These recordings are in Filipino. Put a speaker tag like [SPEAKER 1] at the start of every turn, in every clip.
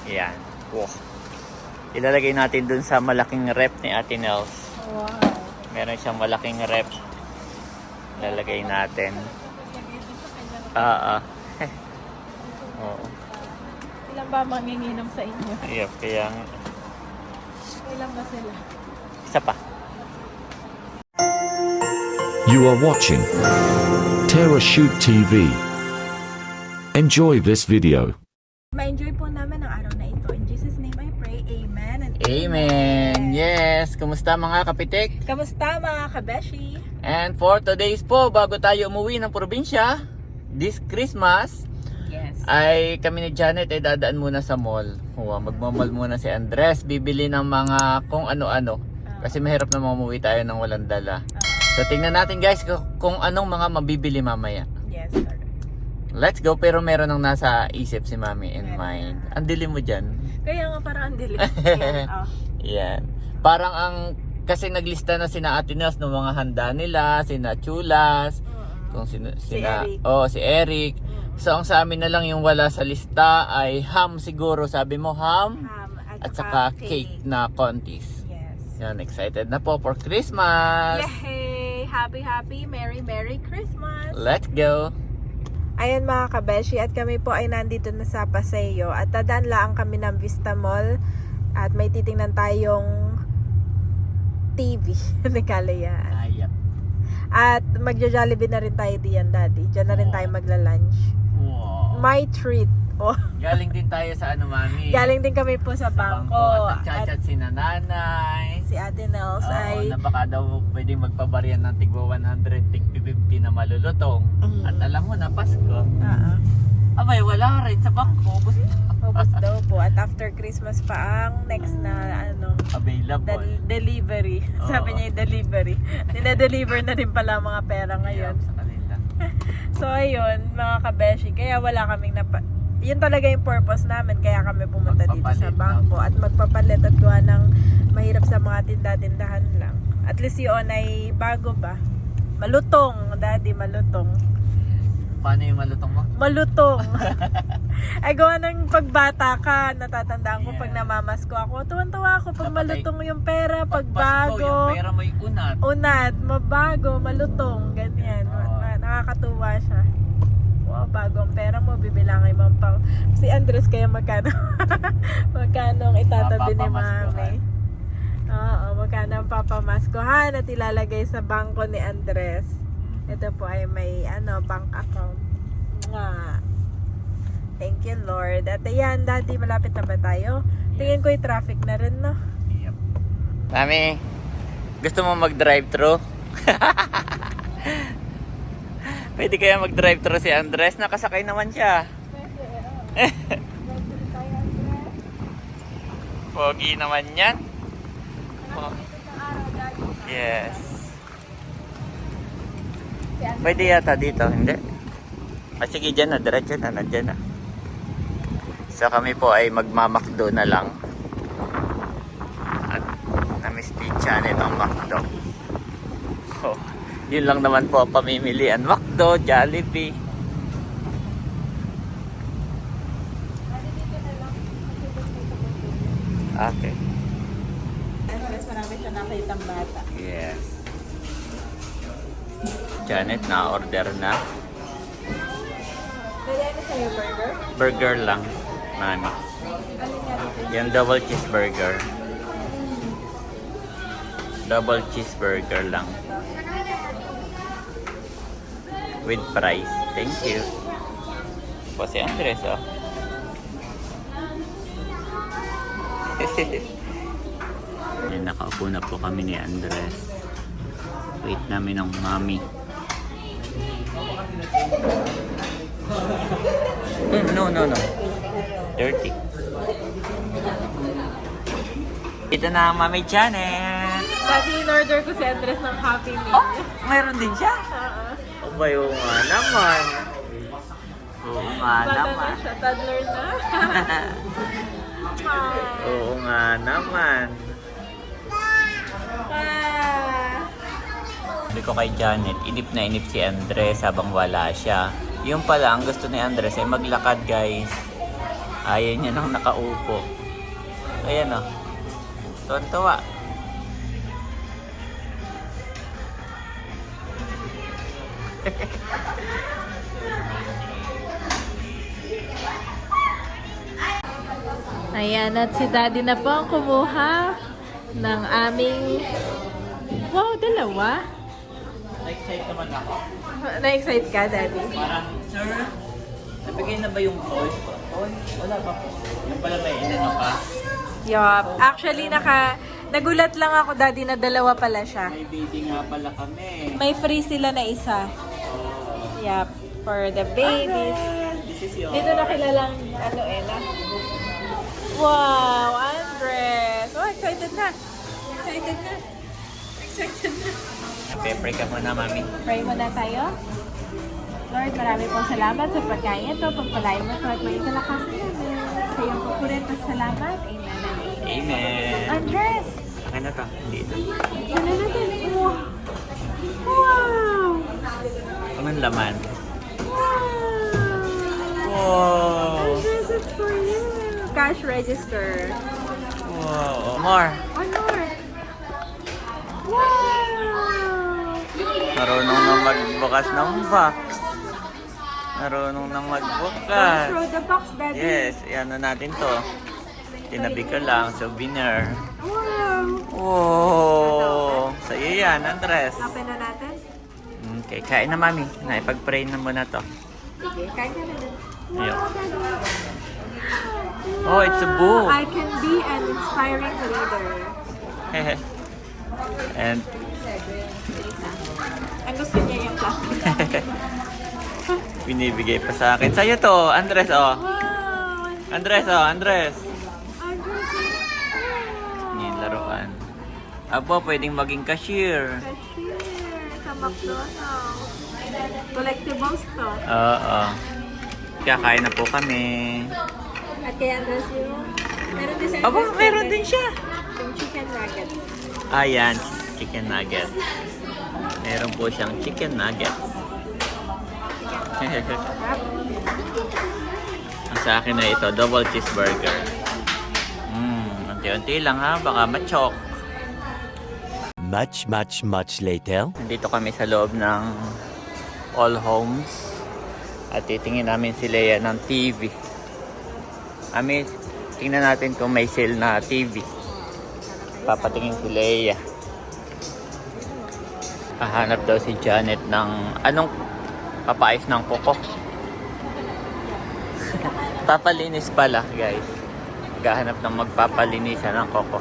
[SPEAKER 1] Yan. Wow. Ilalagay natin dun sa malaking rep ni Ate Nels.
[SPEAKER 2] Wow.
[SPEAKER 1] Meron siyang malaking rep. Ilalagay natin. Oo.
[SPEAKER 2] Ilan ba manginginom sa inyo?
[SPEAKER 1] Yep, kaya
[SPEAKER 2] Ilan ba sila?
[SPEAKER 1] isa pa.
[SPEAKER 3] You are watching Terra Shoot TV. Enjoy this video.
[SPEAKER 2] Ma-enjoy po namin ang araw na ito. In Jesus' name I pray. Amen and
[SPEAKER 1] Amen! Yes! Kumusta mga kapitik?
[SPEAKER 2] Kamusta mga kabeshi?
[SPEAKER 1] And for today's po, bago tayo umuwi ng probinsya, this Christmas,
[SPEAKER 2] Yes.
[SPEAKER 1] ay kami ni Janet ay dadaan muna sa mall. Magmamall muna si Andres, bibili ng mga kung ano-ano. Kasi mahirap na umuwi tayo ng walang dala. So tingnan natin guys kung anong mga mabibili mamaya.
[SPEAKER 2] Yes, correct.
[SPEAKER 1] Let's go, pero meron nang nasa isip si Mami in mind. Ang dilim mo dyan.
[SPEAKER 2] Kaya nga parang ang dilim. Yan.
[SPEAKER 1] Yan. Parang kasi naglista na sina Ate Nels ng mga handa nila, sina Chulas, kung si
[SPEAKER 2] Eric.
[SPEAKER 1] si Eric. So ang sa amin na lang yung wala sa lista ay ham siguro, sabi mo ham at saka cake na kontis.
[SPEAKER 2] Yes.
[SPEAKER 1] Yan, excited na po for Christmas.
[SPEAKER 2] Yay! Happy, Merry Christmas!
[SPEAKER 1] Let's go.
[SPEAKER 2] Ayan mga kabeshi, at kami po ay nandito na sa Paseo at dadaan lang kami ng Vista Mall at may titingnan tayong TV ni Kalayaan.
[SPEAKER 1] Ayap.
[SPEAKER 2] At magja-Jollibee na rin tayo diyan, Daddy. Diyan na rin tayo magla-lunch.
[SPEAKER 1] Wow.
[SPEAKER 2] My treat. Oh.
[SPEAKER 1] Galing din tayo sa Mami.
[SPEAKER 2] Galing din kami po sa bangko.
[SPEAKER 1] At nagchat-chat si nanay.
[SPEAKER 2] Si Ate Nels
[SPEAKER 1] Oo,
[SPEAKER 2] ay
[SPEAKER 1] na baka daw pwedeng magpabarian ng tigwa 100, tig 50 na malulutong. At alam mo na, Pasko. Abay, wala rin sa bangko.
[SPEAKER 2] Ubus daw po. At after Christmas pa ang next na
[SPEAKER 1] Available.
[SPEAKER 2] delivery.
[SPEAKER 1] Oo.
[SPEAKER 2] Sabi niya delivery. Nila-deliver na rin pala ang mga pera ngayon.
[SPEAKER 1] Sa kanila.
[SPEAKER 2] So ayun, mga kabeshi, kaya wala kaming yun talaga yung purpose namin, kaya kami pumunta dito sa
[SPEAKER 1] Magpapalit,
[SPEAKER 2] bangko at magpapalit at gawa ng mahirap sa mga tinda-tindahan lang. At least yun ay bago ba? Malutong, Daddy, malutong.
[SPEAKER 1] Paano yung malutong mo?
[SPEAKER 2] Malutong. Ay gawa ng pagbata ka, natatandaan ko pag
[SPEAKER 1] Yeah.
[SPEAKER 2] namamasko ako. Tuwan-tuwa ako pag
[SPEAKER 1] Dapat
[SPEAKER 2] malutong yung pera, pag
[SPEAKER 1] Pasko, yung
[SPEAKER 2] bago.
[SPEAKER 1] pera mo yung unat.
[SPEAKER 2] Unad, mabago, malutong, ganyan. Nakakatuwa siya. Wow, bago ang pera mo, bibilangay mo pang si Andres, kaya magkano magkano ang itatabi ni Mami. Oo, magkano ang papamaskuhan at ilalagay sa bangko ni Andres. Ito po ay may bank account. Nga. Thank you, Lord. At ayan, Daddy, malapit na ba tayo? Tingin ko yung traffic na rin, no?
[SPEAKER 1] Yep. Mami, gusto mo mag-drive-thru? Pwede kaya mag-drive-thru si Andres? Nakasakay naman siya. Pogi naman yan. Oh. Yes. Pwede yata dito, hindi? Sige, dyan na, diretso na, nandyan na. So kami po ay magmamakdo na lang. At na-miss ni Janet ang makdo. Oh, yun lang naman po ang pamimilian. Makdo, Jollibee. Okay.
[SPEAKER 2] Andres, marami siya nakitang bata.
[SPEAKER 1] Yes. Janet, na-order na.
[SPEAKER 2] Pwede ano sa'yo, burger?
[SPEAKER 1] Burger lang, Mami. Yung double cheeseburger. Double cheeseburger lang. With fries. Thank you. Po si Andres, oh. Ayan, nakaupo na po kami ni Andres. Wait namin ng Mami. No. Dirty. Ito na ang Mami Janet.
[SPEAKER 2] Dati in-order ko si Andres ng Happy Meal.
[SPEAKER 1] Mayroon din siya. Abay, oo nga naman. Oo nga
[SPEAKER 2] Bata na
[SPEAKER 1] naman.
[SPEAKER 2] siya, toddler na.
[SPEAKER 1] Oo nga naman. Sabi ko kay Janet, inip na inip si Andres habang wala siya. Yung pala, ang gusto ni Andres ay maglakad guys. Ayaw niya nang nakaupo. Ayan o. Tuwan-tuwa.
[SPEAKER 2] Ayan, at si Daddy na po ang kumuha ng aming... Wow, dalawa?
[SPEAKER 1] Na-excite naman ako.
[SPEAKER 2] Na-excite ka, Daddy?
[SPEAKER 1] Parang, sir, nabigay na ba yung toys ko? Toy? Wala pa po. Yung pala may inano pa.
[SPEAKER 2] Yup. Actually, nagulat lang ako, Daddy, na dalawa pala siya.
[SPEAKER 1] May baby nga pala kami.
[SPEAKER 2] May free sila na isa.
[SPEAKER 1] Oh.
[SPEAKER 2] Yup. For the babies.
[SPEAKER 1] This is yours.
[SPEAKER 2] Dito na kilalang, ano na. Wow, Andres! Oh, excited na. Excited na. Excited na.
[SPEAKER 1] Pepper ka muna, mami.
[SPEAKER 2] Pray muna tayo. Lord, marami pong salamat sa pagkain ito. Pagpalain mo ito at maging kalakasan namin. Sa iyong pupurin at salamat. Amen and amen.
[SPEAKER 1] Amen.
[SPEAKER 2] Andres!
[SPEAKER 1] Akin na to. Dito.
[SPEAKER 2] Ano natin? Wow! Wow!
[SPEAKER 1] Anong laman?
[SPEAKER 2] Wow!
[SPEAKER 1] Wow!
[SPEAKER 2] Andres, it's for you. Cash register.
[SPEAKER 1] Wow! More!
[SPEAKER 2] One more. Wow!
[SPEAKER 1] Marunong na magbukas ng box. Marunong na
[SPEAKER 2] Don't
[SPEAKER 1] magbukas.
[SPEAKER 2] throw the box, Daddy.
[SPEAKER 1] Yes, ano natin to. Tinabi ko lang, souvenir.
[SPEAKER 2] Wow!
[SPEAKER 1] Wow! Sa'yo yan, Andres.
[SPEAKER 2] Open na natin.
[SPEAKER 1] Okay, kain na, mami. Naipag-pray na muna to.
[SPEAKER 2] Sige, kain ka na din.
[SPEAKER 1] Ayun.
[SPEAKER 2] Wow, Daddy.
[SPEAKER 1] Oh, it's a book.
[SPEAKER 2] I can be an inspiring leader.
[SPEAKER 1] And
[SPEAKER 2] Ang gusto niya yung plastic.
[SPEAKER 1] binibigay pa sa akin. Sa'yo to, Andres, oh.
[SPEAKER 2] Wow!
[SPEAKER 1] Andres, oh, Andres.
[SPEAKER 2] Andres, wow!
[SPEAKER 1] Yung laruan. Apo, pwedeng maging cashier.
[SPEAKER 2] Cashier sa McDonald's. Collectibles to.
[SPEAKER 1] Oo. Kakain na po kami.
[SPEAKER 2] At kay Andres yung... Meron din sa
[SPEAKER 1] Aba,
[SPEAKER 2] Andres
[SPEAKER 1] meron
[SPEAKER 2] yung-
[SPEAKER 1] din siya.
[SPEAKER 2] Yung chicken nuggets.
[SPEAKER 1] Ayan, chicken nugget. Meron po siyang chicken nugget. Ang sa akin na ito, double cheeseburger. Unti-unti lang ha, baka machok.
[SPEAKER 3] Much later.
[SPEAKER 1] Nandito kami sa loob ng All Homes. At titingin namin si Leia ng TV. Kami, tingnan natin kung may sale na TV. Papatingin si Leia. Hahanap daw si Janet ng anong papais ng kuko. Papalinis pala, guys. Maghahanap ng magpapalinisan ng kuko.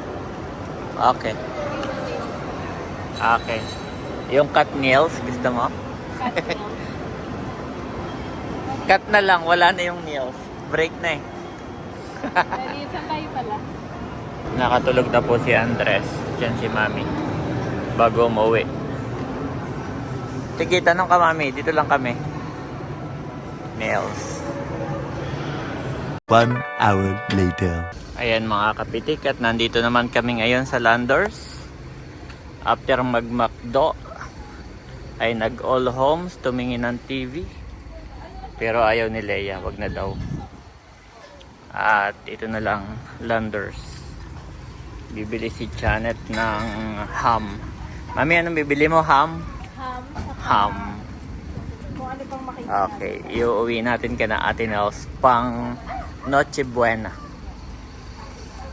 [SPEAKER 1] Okay. Okay. Yung cut nails, gusto mo? Cut na lang, wala na yung nails. Break na eh.
[SPEAKER 2] Daddy, saan tayo pala?
[SPEAKER 1] Nakatulog na po si Andres. Diyan si Mami. Bago umuwi. Sige, tanong ka Mami. Dito lang kami. Nails.
[SPEAKER 3] 1 hour later.
[SPEAKER 1] Ayan mga kapitik. At nandito naman kami ngayon sa Landers. After mag-McDo ay nag-All Homes. Tumingin ng TV. Pero ayaw ni Leia. Wag na daw. At ito na lang. Landers. Bibili si Janet ng ham. Mami, anong bibili mo? Ham?
[SPEAKER 2] Ham.
[SPEAKER 1] Ham.
[SPEAKER 2] Kung ano pang makikita.
[SPEAKER 1] Okay, iuwi natin ka na Ate Nels pang Noche Buena.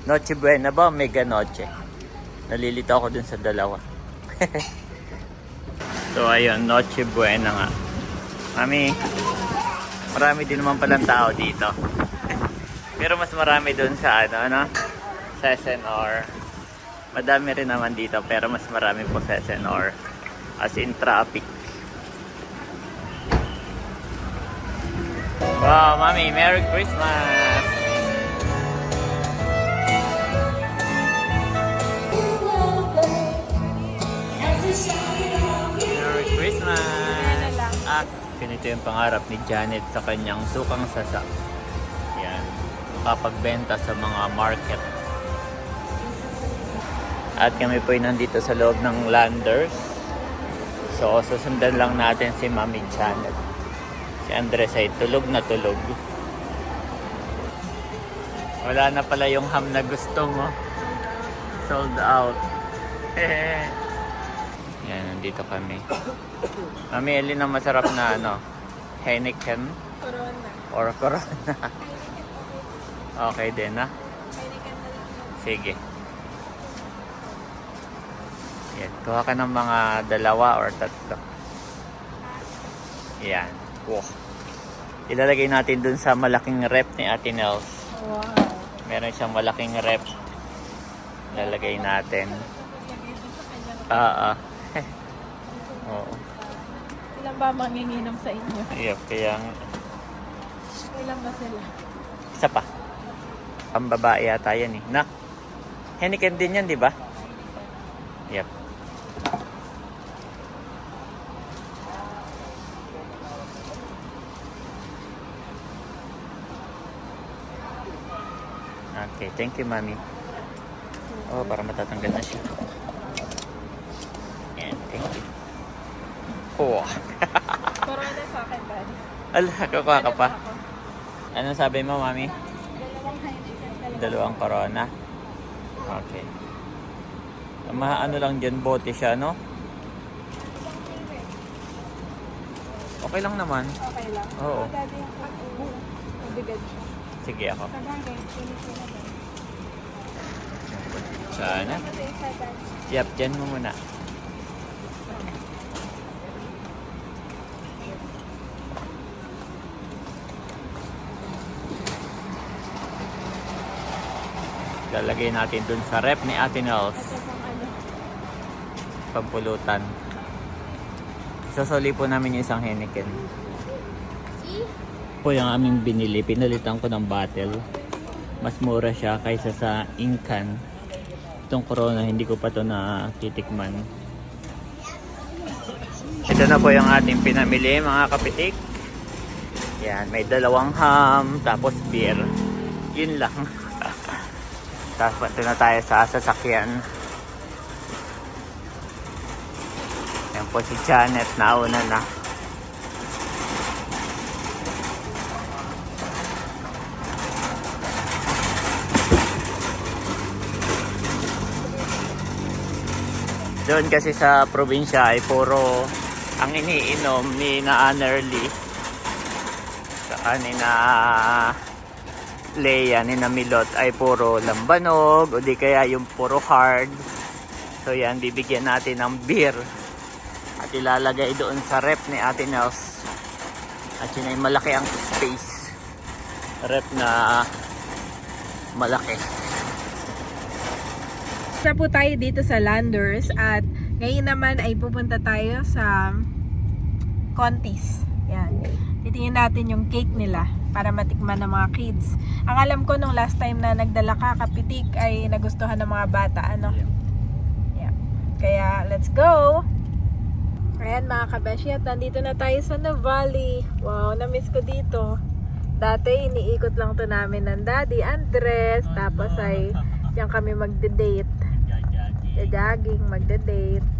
[SPEAKER 1] Noche Buena ba? Mega Noche. Nalilito ako dun sa dalawa. So ayun, Noche Buena nga. Mami, marami din naman palang tao dito. Pero mas marami dun sa ano? Sa SNR. Madami rin naman dito pero mas marami po sa SNR. As in traffic. Wow, Mami, Merry Christmas! Merry Christmas! At ganito yung pangarap ni Janet sa kanyang sukang sasa. Yan. Makapagbenta sa mga market. At kami po ay nandito sa loob ng Landers. So, susundan lang natin si Mami Janet. Si Andres ay tulog na tulog. Wala na pala yung ham na gusto mo. Sold out. Yan, nandito kami. Mami, alin ang masarap na ano? Heineken
[SPEAKER 2] Corona.
[SPEAKER 1] or Corona? Okay din, ha?
[SPEAKER 2] Heineken na lang.
[SPEAKER 1] Sige. Yan, kuha ka ng mga 2 or 3. Yan. Wow. Ilalagay natin dun sa malaking rep ni Ate Nels.
[SPEAKER 2] Wow.
[SPEAKER 1] Meron siyang malaking rep. Ilalagay natin.
[SPEAKER 2] Lagay din sa kanyang.
[SPEAKER 1] Oo.
[SPEAKER 2] Ilan ba manginginom sa inyo?
[SPEAKER 1] Yep, kaya
[SPEAKER 2] Ilan ba sila?
[SPEAKER 1] isa pa. Ang babae yata yan eh. Na? Heineken din yan, di ba? Yep. Okay, thank you, Mami. Oh, para matatanggal na siya. Yan, thank you. Oh.
[SPEAKER 2] Corona sa akin, Daddy.
[SPEAKER 1] Ala, kukuha ka pa.
[SPEAKER 2] Ako.
[SPEAKER 1] Ano sabi mo, Mami?
[SPEAKER 2] 2 Heineken.
[SPEAKER 1] 2 Corona. Okay. Ano lang dyan, bote siya, no? Okay lang naman.
[SPEAKER 2] Okay lang.
[SPEAKER 1] Oo.
[SPEAKER 2] Daddy, mabigat siya.
[SPEAKER 1] Sige ako.
[SPEAKER 2] Sabagay, pinis ko na ba?
[SPEAKER 1] Sana. Yap, dyan mo muna. Lalagay natin dun sa rep ni Ate Nels.
[SPEAKER 2] Ito pang ano.
[SPEAKER 1] Pampulutan. Sasoli po namin yung isang Heineken. Po yung aming binili. Pinalitan ko ng bottle. Mas mura siya kaysa sa Incan. Itong Corona, hindi ko pa to natitikman. Ito na po yung ating pinamili, mga kapitik. Yan, may 2 ham, tapos beer. Yun lang. Tapos ito na tayo sa sasakyan. Yan po si Janet, nauna na. Doon kasi sa probinsya ay puro ang iniinom ni na Anerly. Saka ni na Leia, ni na Milot ay puro lambanog o di kaya yung puro hard. So yan, bibigyan natin ng beer at ilalagay doon sa rep ni Ate Nels. At yun ay malaki ang space. Rep na malaki.
[SPEAKER 2] Isa po tayo dito sa Landers at ngayon naman ay pupunta tayo sa Contis. Yan. Titingnan natin yung cake nila para matikman ng mga kids. Ang alam ko nung last time na nagdala ka, Kapitik, ay nagustuhan ng mga bata. Ano? Yeah. Kaya, let's go! Ayan mga kabeshi, at nandito na tayo sa Nuvali. Wow, na-miss ko dito. Dati, iniikot lang to namin ng Daddy Andres. Tapos ay, yan kami magde-date. Jogging, magde-date.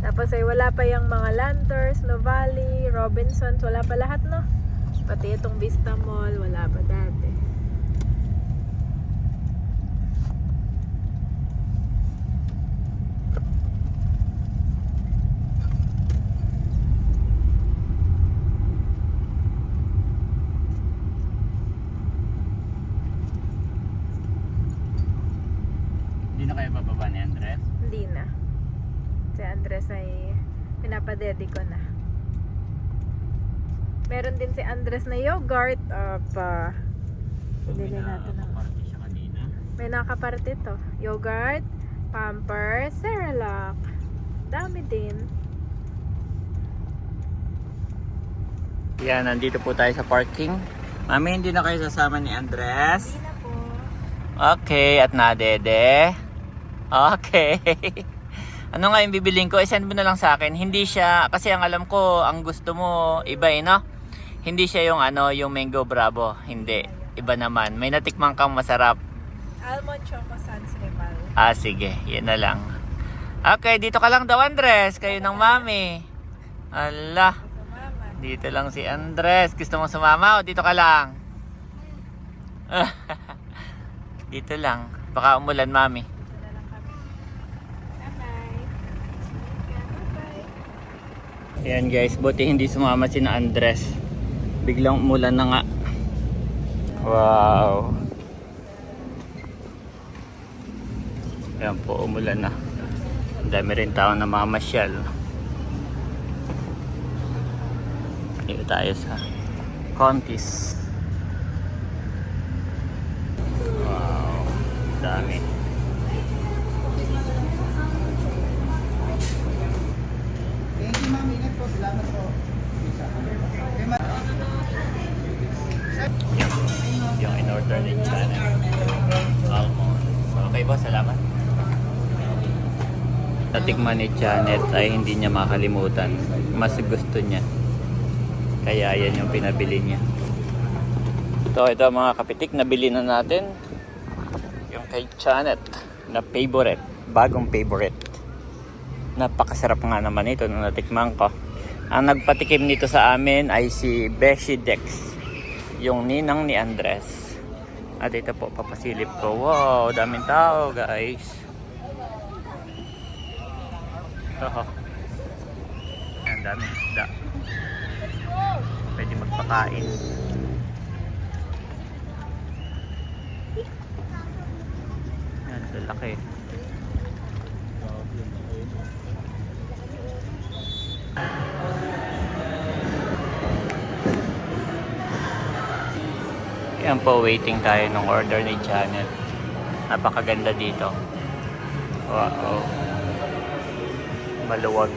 [SPEAKER 2] Tapos ay wala pa yung mga Lanters, Nuvali, Robinsons, wala pa lahat, no? Pati itong Vista Mall, wala pa dati.
[SPEAKER 1] Hindi na kayo bababa ni Andres?
[SPEAKER 2] Hindi na. Si Andres ay pinapadedi ko na. Meron din si Andres na yogurt. Bili natin ng... May nakaparte to. Yogurt, Pampers, Cerelac. Dami din.
[SPEAKER 1] Yan, nandito po tayo sa parking. Mami, hindi na kayo sasama ni Andres?
[SPEAKER 2] Hindi na po.
[SPEAKER 1] Okay, at nadede. Okay. Ano nga yung bibiling ko? I-send mo na lang sa akin. Hindi siya, kasi ang alam ko, ang gusto mo, iba eh, no? Hindi siya yung ano, yung Mango Bravo. Hindi. Iba naman. May natikman kang masarap.
[SPEAKER 2] Almond Choco Sans Rival.
[SPEAKER 1] Ah, sige. Yan na lang. Okay, dito ka lang daw, Andres. Kayo ng mami. Ala.
[SPEAKER 2] So, mama.
[SPEAKER 1] Dito lang si Andres. Gusto mong sumama o dito ka lang? Dito lang. Baka umulan, mami.
[SPEAKER 2] Dito na lang kami. Bye-bye. Bye-bye.
[SPEAKER 1] Ayan guys, buti hindi sumama si na Andres. Biglang umulan na nga. Wow. Ayan po, umulan na. Ang dami rin tao na mamasyal. Dito tayo sa Contis. Wow, dami. Yung in-order ni Janet. Almond. Okay ba? Salamat. Natikman ni Janet ay hindi niya makalimutan. Mas gusto niya. Kaya yan yung pinabili niya. Ito mga kapitik, nabili na natin. Yung kay Janet na favorite. Bagong favorite. Napakasarap nga naman ito nung natikman ko. Ang nagpatikim nito sa amin ay si Beshi Dex. Yung ninang ni Andres. At ito po, papasilip ko. Wow, daming tao guys. Oh. Ang daming isda. Pwede magpakain. Yan, lalaki. Yan po, waiting tayo ng order ni Janet. Napakaganda dito. Wow. Maluwag.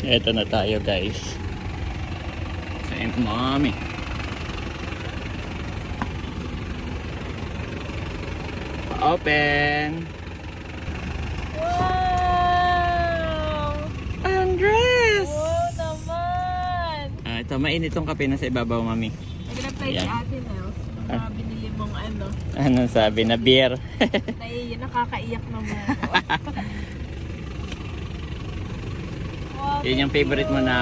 [SPEAKER 1] Eto na tayo guys. Sa mami. Open.
[SPEAKER 2] Wow!
[SPEAKER 1] Andres!
[SPEAKER 2] Wow naman!
[SPEAKER 1] Ito, mainit tong kape na sa ibabaw, mami.
[SPEAKER 2] Nag-reply si
[SPEAKER 1] Ayan.
[SPEAKER 2] Ate Nels. Mga binili mong ano.
[SPEAKER 1] Anong sabi? Na beer.
[SPEAKER 2] Nakakaiyak naman. Wow,
[SPEAKER 1] Yun yung favorite mo na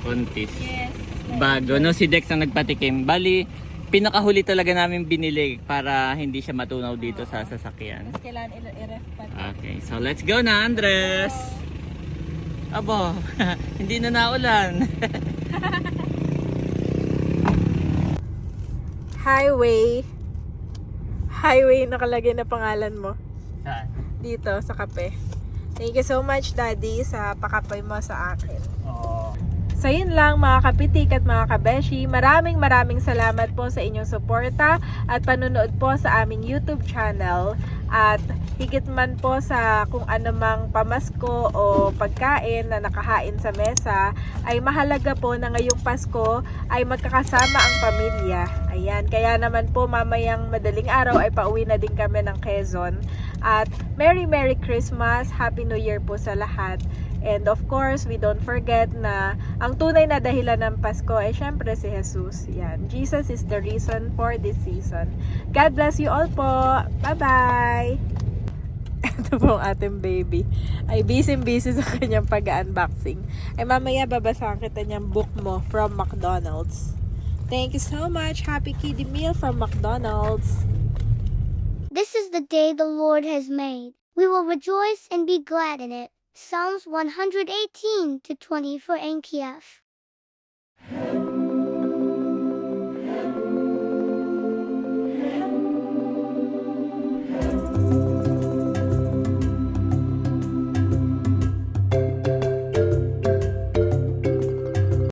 [SPEAKER 1] Contis.
[SPEAKER 2] yes.
[SPEAKER 1] Bago, no? Si Dex ang nagpatikim. Bali, pinakahuli talaga namin binili para hindi siya matunaw dito sa sasakyan.
[SPEAKER 2] Mas kailangan i-ref pa.
[SPEAKER 1] Okay, so let's go na, Andres! Abo, hindi na naulan.
[SPEAKER 2] Highway. Highway nakalagay na pangalan mo.
[SPEAKER 1] Saan?
[SPEAKER 2] Dito sa kape. Thank you so much, Daddy, sa pakapoy mo sa akin.
[SPEAKER 1] Oh.
[SPEAKER 2] So yun lang mga kapitik at mga kabeshi, maraming salamat po sa inyong suporta at panunood po sa aming YouTube channel at higit man po sa kung anumang pamasko o pagkain na nakahain sa mesa ay mahalaga po na ngayong Pasko ay magkakasama ang pamilya. Ayan, kaya naman po mamayang madaling araw ay pauwi na din kami ng Quezon at Merry Christmas, Happy New Year po sa lahat. And of course, we don't forget na ang tunay na dahilan ng Pasko ay syempre si Jesus. Yan. Jesus is the reason for this season. God bless you all po. Bye-bye! Ito po ang ating baby. Ay busy sa kanyang pag-unboxing. Ay mamaya babasahan kita niyang book mo from McDonald's. Thank you so much. Happy kiddie meal from McDonald's.
[SPEAKER 4] This is the day the Lord has made. We will rejoice and be glad in it. Psalms 118-20 for NKF.